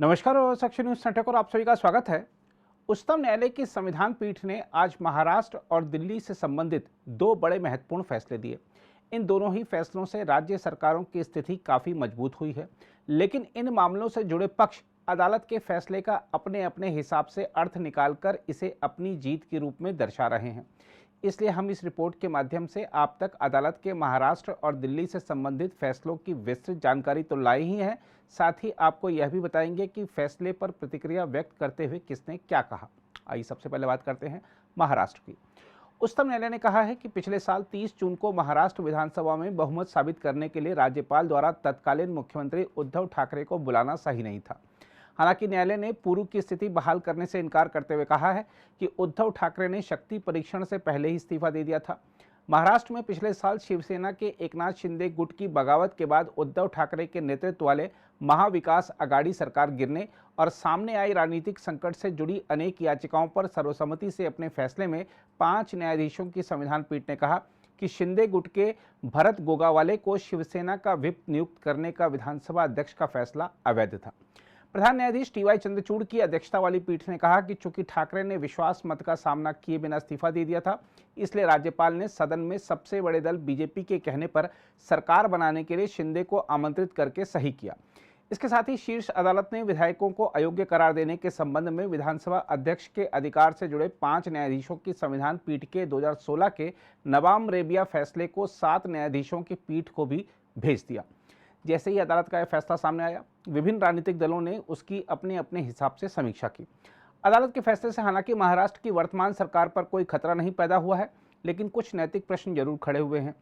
नमस्कार और section news network और आप सभी का स्वागत है। उच्चतम न्यायालय की संविधान पीठ ने आज महाराष्ट्र और दिल्ली से संबंधित दो बड़े महत्वपूर्ण फैसले दिए। इन दोनों ही फैसलों से राज्य सरकारों की स्थिति काफी मजबूत हुई है, लेकिन इन मामलों से जुड़े पक्ष अदालत के फैसले का अपने अपने हिसाब से अर्थ निकालकर इसे अपनी जीत के रूप में दर्शा रहे हैं। इसलिए हम इस रिपोर्ट के माध्यम से आप तक अदालत के महाराष्ट्र और दिल्ली से संबंधित फैसलों की विस्तृत जानकारी तो लाई ही है, साथ ही आपको यह भी बताएंगे कि फैसले पर प्रतिक्रिया व्यक्त करते हुए किसने क्या कहा। आइए सबसे पहले बात करते हैं महाराष्ट्र की। उच्चतम न्यायालय ने कहा है कि पिछले साल 30 जून को महाराष्ट्र विधानसभा में बहुमत साबित करने के लिए राज्यपाल द्वारा तत्कालीन मुख्यमंत्री उद्धव ठाकरे को बुलाना सही नहीं था। हालांकि न्यायालय ने पूर्व की स्थिति बहाल करने से इनकार करते हुए कहा है कि उद्धव ठाकरे ने शक्ति परीक्षण से पहले ही इस्तीफा दे दिया था। महाराष्ट्र में पिछले साल शिवसेना के एकनाथ शिंदे गुट की बगावत के बाद उद्धव ठाकरे के नेतृत्व वाले महाविकास आघाड़ी सरकार गिरने और सामने आई राजनीतिक संकट से जुड़ी अनेक याचिकाओं पर सर्वसम्मति से अपने फैसले में 5 न्यायाधीशों की संविधान पीठ ने कहा कि शिंदे गुट के भरत गोगावाले को शिवसेना का व्हिप नियुक्त करने का विधानसभा अध्यक्ष का फैसला अवैध था। प्रधान न्यायाधीश टी वाई चंद्रचूड़ की अध्यक्षता वाली पीठ ने कहा कि चूंकि ठाकरे ने विश्वास मत का सामना किए बिना इस्तीफा दे दिया था, इसलिए राज्यपाल ने सदन में सबसे बड़े दल बीजेपी के कहने पर सरकार बनाने के लिए शिंदे को आमंत्रित करके सही किया। इसके साथ ही शीर्ष अदालत ने विधायकों को अयोग्य करार देने के संबंध में विधानसभा अध्यक्ष के अधिकार से जुड़े 5 न्यायाधीशों की संविधान पीठ के 2016 के नवाम रेबिया फैसले को 7 न्यायाधीशों की पीठ को भी भेज दिया। जैसे ही अदालत का यह फैसला सामने आया, विभिन्न राजनीतिक दलों ने उसकी अपने अपने हिसाब से समीक्षा की। अदालत के फैसले से हालांकि महाराष्ट्र की वर्तमान सरकार पर कोई खतरा नहीं पैदा हुआ है, लेकिन कुछ नैतिक प्रश्न जरूर खड़े हुए हैं,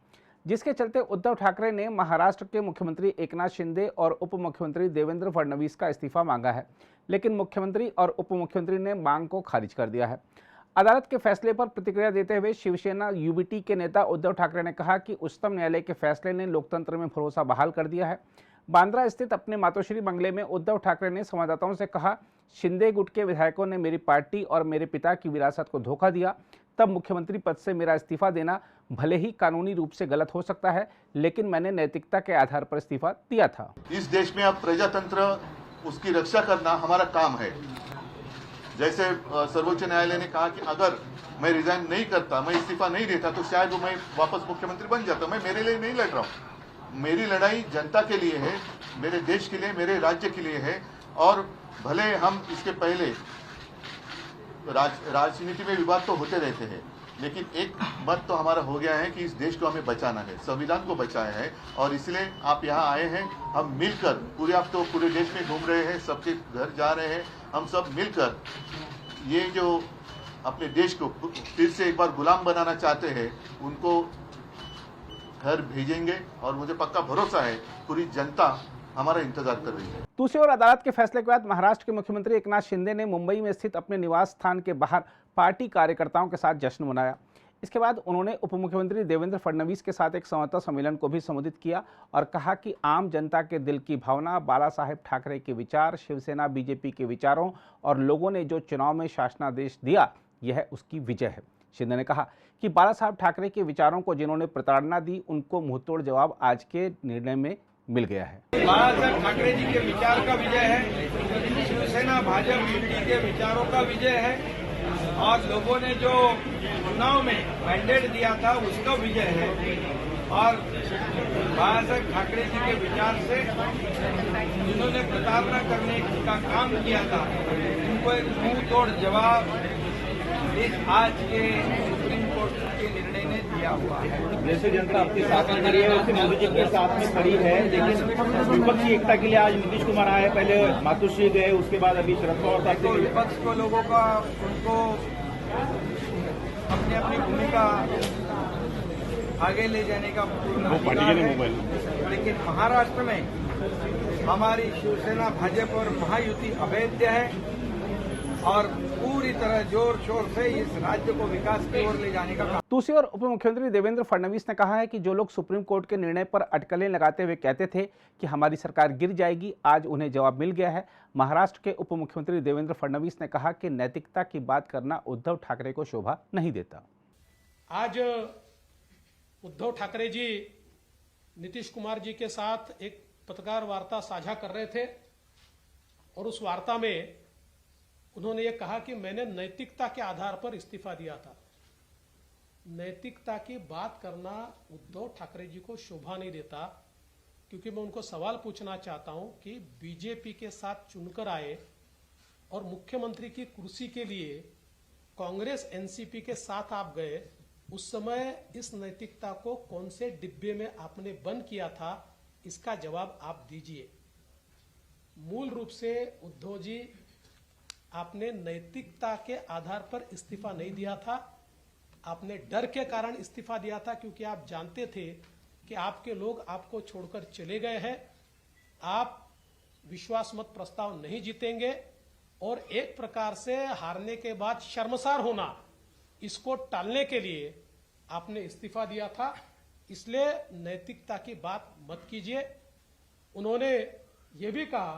जिसके चलते उद्धव ठाकरे ने महाराष्ट्र के मुख्यमंत्री एकनाथ शिंदे और उप मुख्यमंत्री देवेंद्र फडणवीस का इस्तीफा मांगा है, लेकिन मुख्यमंत्री और उप मुख्यमंत्री ने मांग को खारिज कर दिया है। अदालत के फैसले पर प्रतिक्रिया देते हुए शिवसेना यूबीटी के नेता उद्धव ठाकरे ने कहा कि उच्चतम न्यायालय के फैसले ने लोकतंत्र में भरोसा बहाल कर दिया है। बांद्रा स्थित अपने मातोश्री बंगले में उद्धव ठाकरे ने संवाददाताओं से कहा, शिंदे गुट के विधायकों ने मेरी पार्टी और मेरे पिता की विरासत को धोखा दिया। तब मुख्यमंत्री पद से मेरा इस्तीफा देना भले ही कानूनी रूप से गलत हो सकता है, लेकिन मैंने नैतिकता के आधार पर इस्तीफा दिया था। इस देश में अब प्रजातंत्र, उसकी रक्षा करना हमारा काम है। जैसे सर्वोच्च न्यायालय ने कहा कि अगर मैं रिजाइन नहीं करता, मैं इस्तीफा नहीं देता, तो शायद मैं वापस मुख्यमंत्री बन जाता। मैं मेरे लिए नहीं लड़ रहा हूँ, मेरी लड़ाई जनता के लिए है, मेरे देश के लिए, मेरे राज्य के लिए है। और भले हम इसके पहले राजनीति में विवाद तो होते रहते हैं, लेकिन एक मत तो हमारा हो गया है कि इस देश को हमें बचाना है, संविधान को बचाया है। और इसलिए आप यहाँ आए हैं, हम मिलकर पूरे, आप तो पूरे देश में घूम रहे हैं, सबके घर जा रहे हैं, हम सब मिलकर ये जो अपने देश को फिर से एक बार गुलाम बनाना चाहते हैं, उनको घर भेजेंगे। और मुझे पक्का भरोसा है पूरी जनता हमारा इंतजार कर रही है। दूसरी ओर अदालत के फैसले के बाद महाराष्ट्र के मुख्यमंत्री एकनाथ शिंदे ने मुंबई में स्थित अपने निवास स्थान के बाहर पार्टी कार्यकर्ताओं के साथ जश्न मनाया। इसके बाद उन्होंने उप मुख्यमंत्री देवेंद्र फडणवीस के साथ एक संवाददाता सम्मेलन को भी संबोधित किया और कहा कि आम जनता के दिल की भावना, बाला साहेब ठाकरे के विचार, शिवसेना बीजेपी के विचारों और लोगों ने जो चुनाव में शासनादेश दिया, यह उसकी विजय है। शिंदे ने कहा कि बाला साहब ठाकरे के विचारों को जिन्होंने प्रताड़ना दी, उनको मुंहतोड़ जवाब आज के निर्णय में मिल गया है। बाला साहब ठाकरे जी के विचार का विजय है, शिवसेना भाजपा युति के विचारों का विजय है, और लोगों ने जो चुनाव में मैंडेट दिया था उसका विजय है। और बाला साहब ठाकरे जी के विचार से जिन्होंने प्रताड़ना करने का काम किया था, उनको एक मुंह तोड़ जवाब इस आज के सुप्रीम कोर्ट के निर्णय ने दिया हुआ है। जैसे जनता आपके साथ में खड़ी है, वैसे मोदी जी के साथ में खड़ी है, लेकिन विपक्षी एकता के लिए आज नीतीश कुमार आए, पहले मातोश्री गए, उसके बाद अभी शरद पवार साहब तो विपक्ष को लोगों का उनको अपनी अपनी भूमिका आगे ले जाने का पूर्ण अधिकार है। लेकिन महाराष्ट्र में हमारी शिवसेना भाजपा और महायुति अवैध है और पूरी तरह जोर शोर से इस राज्य को विकास की ओर ले जाने का काम। दूसरी ओर उप मुख्यमंत्री देवेंद्र फडणवीस ने कहा है कि जो लोग सुप्रीम कोर्ट के निर्णय पर अटकलें लगाते हुए कहते थे कि हमारी सरकार गिर जाएगी, आज उन्हें जवाब मिल गया है। महाराष्ट्र के उप मुख्यमंत्री देवेंद्र फडणवीस ने कहा कि नैतिकता की बात करना उद्धव ठाकरे को शोभा नहीं देता। आज उद्धव ठाकरे जी नीतीश कुमार जी के साथ एक पत्रकार वार्ता साझा कर रहे थे और उस वार्ता में उन्होंने ये कहा कि मैंने नैतिकता के आधार पर इस्तीफा दिया था। नैतिकता की बात करना उद्धव ठाकरे जी को शोभा नहीं देता, क्योंकि मैं उनको सवाल पूछना चाहता हूं कि बीजेपी के साथ चुनकर आए और मुख्यमंत्री की कुर्सी के लिए कांग्रेस एनसीपी के साथ आप गए, उस समय इस नैतिकता को कौन से डिब्बे में आपने बंद किया था, इसका जवाब आप दीजिए। मूल रूप से उद्धव जी, आपने नैतिकता के आधार पर इस्तीफा नहीं दिया था, आपने डर के कारण इस्तीफा दिया था, क्योंकि आप जानते थे कि आपके लोग आपको छोड़कर चले गए हैं, आप विश्वास मत प्रस्ताव नहीं जीतेंगे और एक प्रकार से हारने के बाद शर्मसार होना, इसको टालने के लिए आपने इस्तीफा दिया था। इसलिए नैतिकता की बात मत कीजिए। उन्होंने ये भी कहा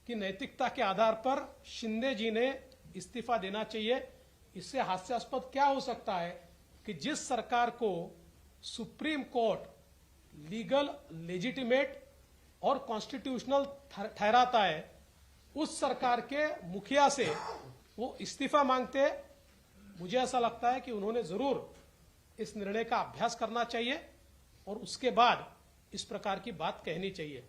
कि नैतिकता के आधार पर शिंदे जी ने इस्तीफा देना चाहिए। इससे हास्यास्पद क्या हो सकता है कि जिस सरकार को सुप्रीम कोर्ट लीगल, लेजिटिमेट और कॉन्स्टिट्यूशनल ठहराता है, उस सरकार के मुखिया से वो इस्तीफा मांगते। मुझे ऐसा लगता है कि उन्होंने जरूर इस निर्णय का अभ्यास करना चाहिए और उसके बाद इस प्रकार की बात कहनी चाहिए।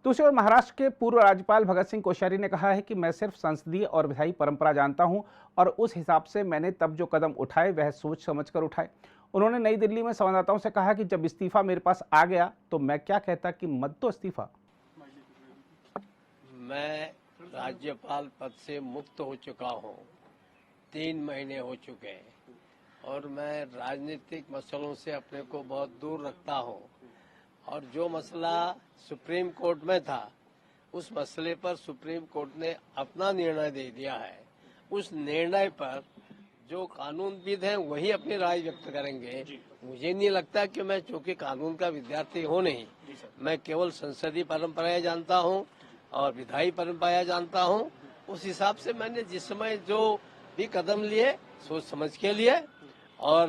दूसरी ओर महाराष्ट्र के पूर्व राज्यपाल भगत सिंह कोश्यारी ने कहा है कि मैं सिर्फ संसदीय और विधायी परंपरा जानता हूं और उस हिसाब से मैंने तब जो कदम उठाए वह सोच समझकर उठाए। उन्होंने नई दिल्ली में संवाददाताओं से कहा कि जब इस्तीफा मेरे पास आ गया तो मैं क्या कहता कि मत दो इस्तीफा। मैं राज्यपाल पद से मुक्त हो चुका हूं, 3 महीने हो चुके हैं और मैं राजनीतिक मसलों से अपने को बहुत दूर रखता हूं और जो मसला सुप्रीम कोर्ट में था, उस मसले पर सुप्रीम कोर्ट ने अपना निर्णय दे दिया है। उस निर्णय पर जो कानूनविद हैं वही अपनी राय व्यक्त करेंगे। मुझे नहीं लगता कि मैं, चूंकि कानून का विद्यार्थी हूं नहीं, मैं केवल संसदीय परंपराएं जानता हूं और विधायी परंपराएं जानता हूं। उस हिसाब से मैंने जिस समय जो भी कदम लिए सोच समझ के लिए, और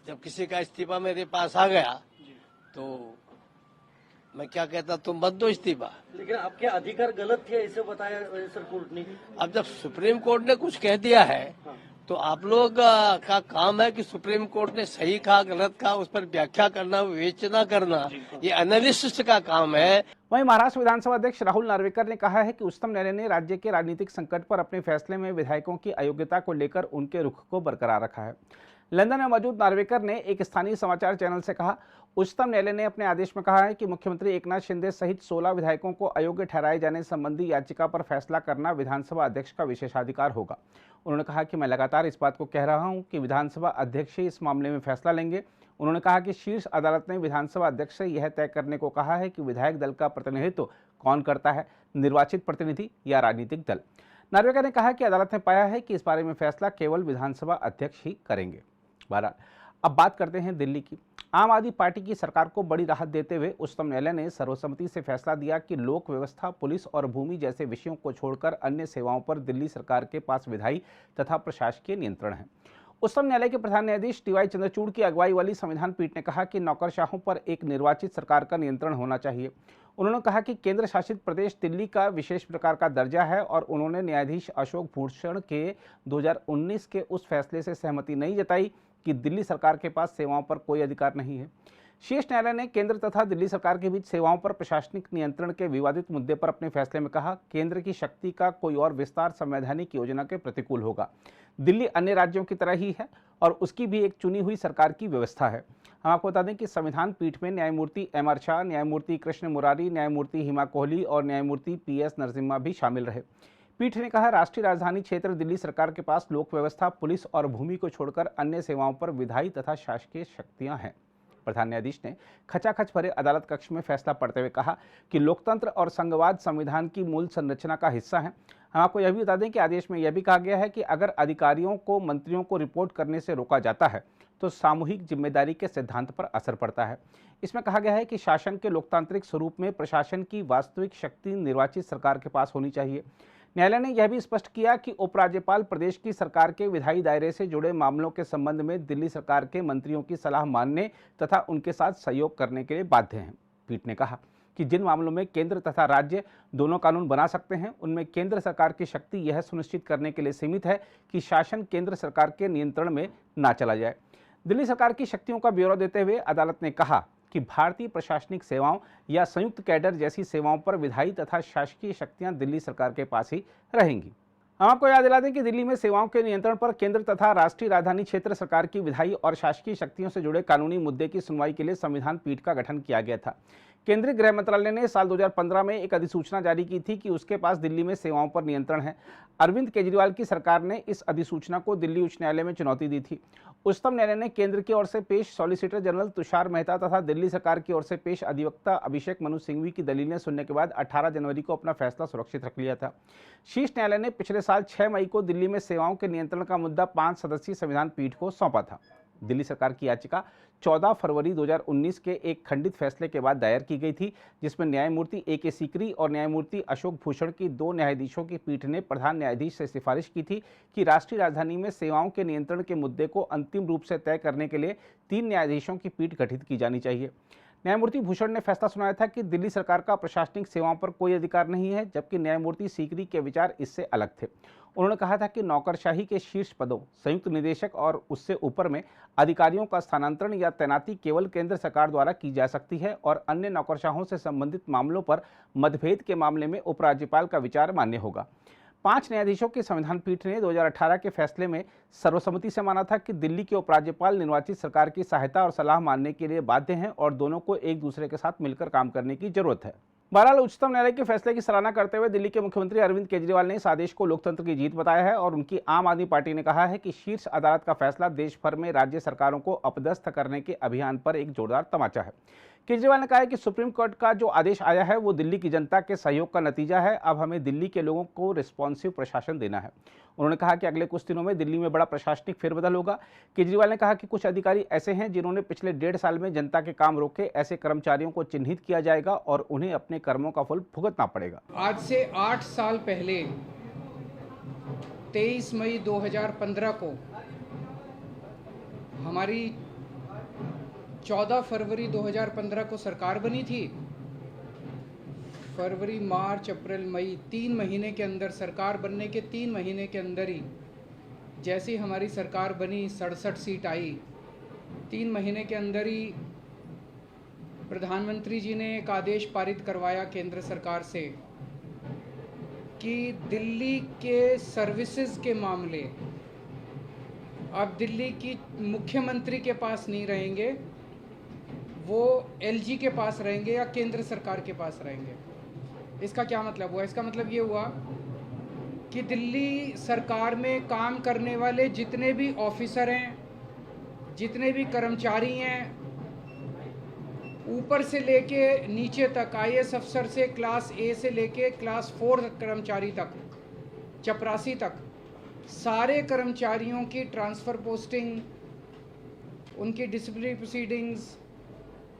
जब किसी का इस्तीफा मेरे पास आ गया तो मैं क्या कहता, तुम मत दो इस्तीफा। लेकिन आपके अधिकार गलत थे ऐसे बताया सर कोर्ट ने। अब जब सुप्रीम कोर्ट ने कुछ कह दिया है तो आप लोग का काम है कि सुप्रीम कोर्ट ने सही कहा गलत कहा उस पर व्याख्या करना, विवेचना करना, ये एनालिसिस्ट का काम है। वहीं महाराष्ट्र विधानसभा अध्यक्ष राहुल नार्वेकर ने कहा है कि उच्चतम न्यायालय ने राज्य के राजनीतिक संकट पर अपने फैसले में विधायकों की अयोग्यता को लेकर उनके रुख को बरकरार रखा है। लंदन में मौजूद नार्वेकर ने एक स्थानीय समाचार चैनल से कहा, उच्चतम न्यायालय ने अपने आदेश में कहा है कि मुख्यमंत्री एकनाथ शिंदे सहित 16 विधायकों को अयोग्य ठहराए जाने संबंधी याचिका पर फैसला करना विधानसभा अध्यक्ष का विशेषाधिकार होगा। उन्होंने कहा कि मैं लगातार इस बात को कह रहा हूं कि विधानसभा अध्यक्ष ही इस मामले में फैसला लेंगे। उन्होंने कहा कि शीर्ष अदालत ने विधानसभा अध्यक्ष से यह तय करने को कहा है कि विधायक दल का प्रतिनिधित्व कौन करता है, निर्वाचित प्रतिनिधि या राजनीतिक दल। नार्वेकर ने कहा कि अदालत ने पाया है कि इस बारे में फैसला केवल विधानसभा अध्यक्ष ही करेंगे। बहरहाल अब बात करते हैं दिल्ली की। आम आदमी पार्टी की सरकार को बड़ी राहत देते हुए उच्चतम न्यायालय ने सर्वसम्मति से फैसला दिया कि लोक व्यवस्था, पुलिस और भूमि जैसे विषयों को छोड़कर अन्य सेवाओं पर दिल्ली सरकार के पास विधायी तथा प्रशासकीय नियंत्रण है। उच्चतम न्यायालय के प्रधान न्यायाधीश DY चंद्रचूड़ की अगुवाई वाली संविधान पीठ ने कहा कि नौकरशाहों पर एक निर्वाचित सरकार का नियंत्रण होना चाहिए। उन्होंने कहा कि केंद्र शासित प्रदेश दिल्ली का विशेष प्रकार का दर्जा है और उन्होंने न्यायाधीश अशोक भूषण के 2019 के उस फैसले से सहमति नहीं जताई कि दिल्ली सरकार के पास सेवाओं पर कोई अधिकार नहीं है। शीर्ष न्यायालय ने केंद्र तथा दिल्ली सरकार के बीच सेवाओं पर प्रशासनिक नियंत्रण के विवादित मुद्दे पर अपने फैसले में कहा, केंद्र की शक्ति का कोई और विस्तार संवैधानिक योजना के प्रतिकूल होगा। दिल्ली अन्य राज्यों की तरह ही है और उसकी भी एक चुनी हुई सरकार की व्यवस्था है। हम आपको बता दें कि संविधान पीठ में न्यायमूर्ति MR शाह, न्यायमूर्ति कृष्ण मुरारी, न्यायमूर्ति हिमा कोहली और न्यायमूर्ति PS नरसिम्हा भी शामिल रहे। पीठ ने कहा, राष्ट्रीय राजधानी क्षेत्र दिल्ली सरकार के पास लोक व्यवस्था, पुलिस और भूमि को छोड़कर अन्य सेवाओं पर विधायी तथा शासकीय शक्तियां हैं। प्रधान न्यायाधीश ने खचाखच भरे अदालत कक्ष में फैसला पढ़ते हुए कहा कि लोकतंत्र और संघवाद संविधान की मूल संरचना का हिस्सा है। हम आपको यह भी बता दें कि आदेश में यह भी कहा गया है कि अगर अधिकारियों को मंत्रियों को रिपोर्ट करने से रोका जाता है तो सामूहिक जिम्मेदारी के सिद्धांत पर असर पड़ता है। इसमें कहा गया है कि शासन के लोकतांत्रिक स्वरूप में प्रशासन की वास्तविक शक्ति निर्वाचित सरकार के पास होनी चाहिए। न्यायालय ने यह भी स्पष्ट किया कि उपराज्यपाल प्रदेश की सरकार के विधायी दायरे से जुड़े मामलों के संबंध में दिल्ली सरकार के मंत्रियों की सलाह मानने तथा उनके साथ सहयोग करने के लिए बाध्य हैं। पीठ ने कहा कि जिन मामलों में केंद्र तथा राज्य दोनों कानून बना सकते हैं, उनमें केंद्र सरकार की शक्ति यह सुनिश्चित करने के लिए सीमित है कि शासन केंद्र सरकार के नियंत्रण में ना चला जाए। दिल्ली सरकार की शक्तियों का ब्यौरा देते हुए अदालत ने कहा कि भारतीय प्रशासनिक सेवाओं या संयुक्त कैडर जैसी सेवाओं पर विधायी तथा शासकीय शक्तियां दिल्ली सरकार के पास ही रहेंगी। हम आपको याद दिला दें कि दिल्ली में सेवाओं के नियंत्रण पर केंद्र तथा राष्ट्रीय राजधानी क्षेत्र सरकार की विधायी और शासकीय शक्तियों से जुड़े कानूनी मुद्दे की सुनवाई के लिए संविधान पीठ का गठन किया गया था। केंद्रीय गृह मंत्रालय ने साल 2015 में एक अधिसूचना जारी की थी कि उसके पास दिल्ली में सेवाओं पर नियंत्रण है। अरविंद केजरीवाल की सरकार ने इस अधिसूचना को दिल्ली उच्च न्यायालय में चुनौती दी थी। उच्चतम न्यायालय ने केंद्र की ओर से पेश सॉलिसिटर जनरल तुषार मेहता तथा दिल्ली सरकार की ओर से पेश अधिवक्ता अभिषेक मनु सिंघवी की दलीलें सुनने के बाद 18 जनवरी को अपना फैसला सुरक्षित रख लिया था। शीर्ष न्यायालय ने पिछले साल 6 मई को दिल्ली में सेवाओं के नियंत्रण का मुद्दा 5 सदस्यीय संविधान पीठ को सौंपा था। दिल्ली सरकार की याचिका 14 फरवरी 2019 के एक खंडित फैसले के बाद दायर की गई थी, जिसमें न्यायमूर्ति A.K. सीकरी और न्यायमूर्ति अशोक भूषण की 2 न्यायाधीशों की पीठ ने प्रधान न्यायाधीश से सिफारिश की थी कि राष्ट्रीय राजधानी में सेवाओं के नियंत्रण के मुद्दे को अंतिम रूप से तय करने के लिए 3 न्यायाधीशों की पीठ गठित की जानी चाहिए। न्यायमूर्ति भूषण ने फैसला सुनाया था कि दिल्ली सरकार का प्रशासनिक सेवाओं पर कोई अधिकार नहीं है, जबकि न्यायमूर्ति सीकरी के विचार इससे अलग थे। उन्होंने कहा था कि नौकरशाही के शीर्ष पदों, संयुक्त निदेशक और उससे ऊपर में अधिकारियों का स्थानांतरण या तैनाती केवल केंद्र सरकार द्वारा की जा सकती है और अन्य नौकरशाहों से संबंधित मामलों पर मतभेद के मामले में उपराज्यपाल का विचार मान्य होगा। 5 न्यायाधीशों की संविधान पीठ ने 2018 के फैसले में सर्वसम्मति से माना था कि दिल्ली के उपराज्यपाल निर्वाचित सरकार की सहायता और सलाह मानने के लिए बाध्य हैं और दोनों को एक दूसरे के साथ मिलकर काम करने की जरूरत है। बहरहाल उच्चतम न्यायालय के फैसले की सराहना करते हुए दिल्ली के मुख्यमंत्री अरविंद केजरीवाल ने इस आदेश को लोकतंत्र की जीत बताया है और उनकी आम आदमी पार्टी ने कहा है कि शीर्ष अदालत का फैसला देश भर में राज्य सरकारों को अपदस्थ करने के अभियान पर एक जोरदार तमाचा है। केजरीवाल ने कहा है कि सुप्रीम कोर्ट का जो आदेश आया है वो दिल्ली की जनता के सहयोग का नतीजा है। अब हमें दिल्ली के लोगों को रिस्पॉन्सिव प्रशासन देना है। उन्होंने कहा कि अगले कुछ दिनों में दिल्ली में बड़ा प्रशासनिक फेरबदल होगा। केजरीवाल ने कहा कि कुछ अधिकारी ऐसे हैं जिन्होंने पिछले 1.5 साल में जनता के काम रोके। ऐसे कर्मचारियों को चिन्हित किया जाएगा और उन्हें अपने कर्मों का फल भुगतना पड़ेगा। आज से 8 साल पहले 23 मई 2015 को हमारी 14 फरवरी 2015 को सरकार बनी थी। फरवरी, मार्च, अप्रैल, मई 3 महीने के अंदर, सरकार बनने के 3 महीने के अंदर ही जैसी हमारी सरकार बनी 67 सीट आई। 3 महीने के अंदर ही प्रधानमंत्री जी ने एक आदेश पारित करवाया केंद्र सरकार से कि दिल्ली के सर्विसेज के मामले अब दिल्ली की मुख्यमंत्री के पास नहीं रहेंगे, वो LG के पास रहेंगे या केंद्र सरकार के पास रहेंगे। इसका क्या मतलब हुआ? इसका मतलब ये हुआ कि दिल्ली सरकार में काम करने वाले जितने भी ऑफिसर हैं, जितने भी कर्मचारी हैं, ऊपर से लेके नीचे तक, IAS अफसर से क्लास A से लेके क्लास 4 कर्मचारी तक, चपरासी तक, सारे कर्मचारियों की ट्रांसफ़र पोस्टिंग, उनकी डिसिप्लिनरी प्रोसीडिंग्स,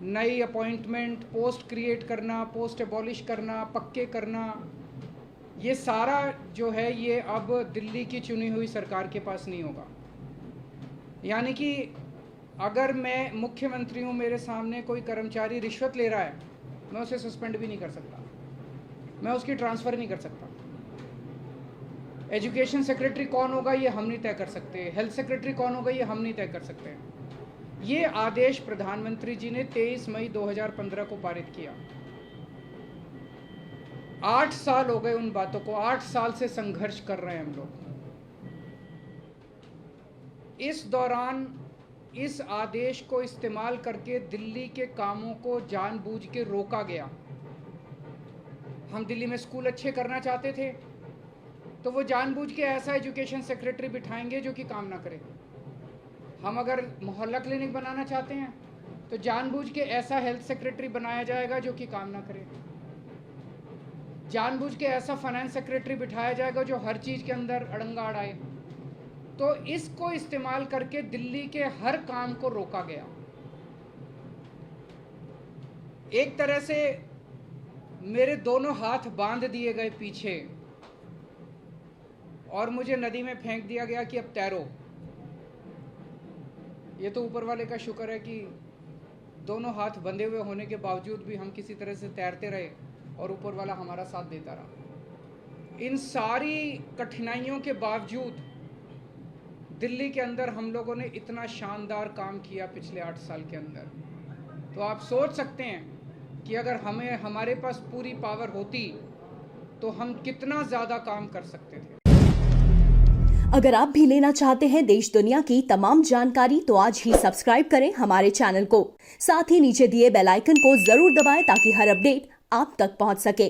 नई अपॉइंटमेंट, पोस्ट क्रिएट करना, पोस्ट एबॉलिश करना, पक्के करना, ये सारा जो है ये अब दिल्ली की चुनी हुई सरकार के पास नहीं होगा। यानी कि अगर मैं मुख्यमंत्री हूँ, मेरे सामने कोई कर्मचारी रिश्वत ले रहा है, मैं उसे सस्पेंड भी नहीं कर सकता, मैं उसकी ट्रांसफ़र नहीं कर सकता। एजुकेशन सेक्रेटरी कौन होगा ये हम नहीं तय कर सकते, हेल्थ सेक्रेटरी कौन होगा ये हम नहीं तय कर सकते। ये आदेश प्रधानमंत्री जी ने 23 मई 2015 को पारित किया। 8 साल हो गए उन बातों को, 8 साल से संघर्ष कर रहे हैं हम लोग। इस दौरान इस आदेश को इस्तेमाल करके दिल्ली के कामों को जानबूझ के रोका गया। हम दिल्ली में स्कूल अच्छे करना चाहते थे तो वो जानबूझ के ऐसा एजुकेशन सेक्रेटरी बिठाएंगे जो कि काम ना करे। हम अगर मोहल्ला क्लिनिक बनाना चाहते हैं तो जानबूझ के ऐसा हेल्थ सेक्रेटरी बनाया जाएगा जो कि काम ना करे। जानबूझ के ऐसा फाइनेंस सेक्रेटरी बिठाया जाएगा जो हर चीज़ के अंदर अड़ंगा अड़ाए। तो इसको इस्तेमाल करके दिल्ली के हर काम को रोका गया। एक तरह से मेरे दोनों हाथ बांध दिए गए पीछे और मुझे नदी में फेंक दिया गया कि अब तैरो। ये तो ऊपर वाले का शुक्र है कि दोनों हाथ बंधे हुए होने के बावजूद भी हम किसी तरह से तैरते रहे और ऊपर वाला हमारा साथ देता रहा। इन सारी कठिनाइयों के बावजूद दिल्ली के अंदर हम लोगों ने इतना शानदार काम किया पिछले 8 साल के अंदर, तो आप सोच सकते हैं कि अगर हमारे पास पूरी पावर होती तो हम कितना ज़्यादा काम कर सकते थे। अगर आप भी लेना चाहते हैं देश दुनिया की तमाम जानकारी तो आज ही सब्सक्राइब करें हमारे चैनल को। साथ ही नीचे दिए बेल आइकन को जरूर दबाएं ताकि हर अपडेट आप तक पहुंच सके।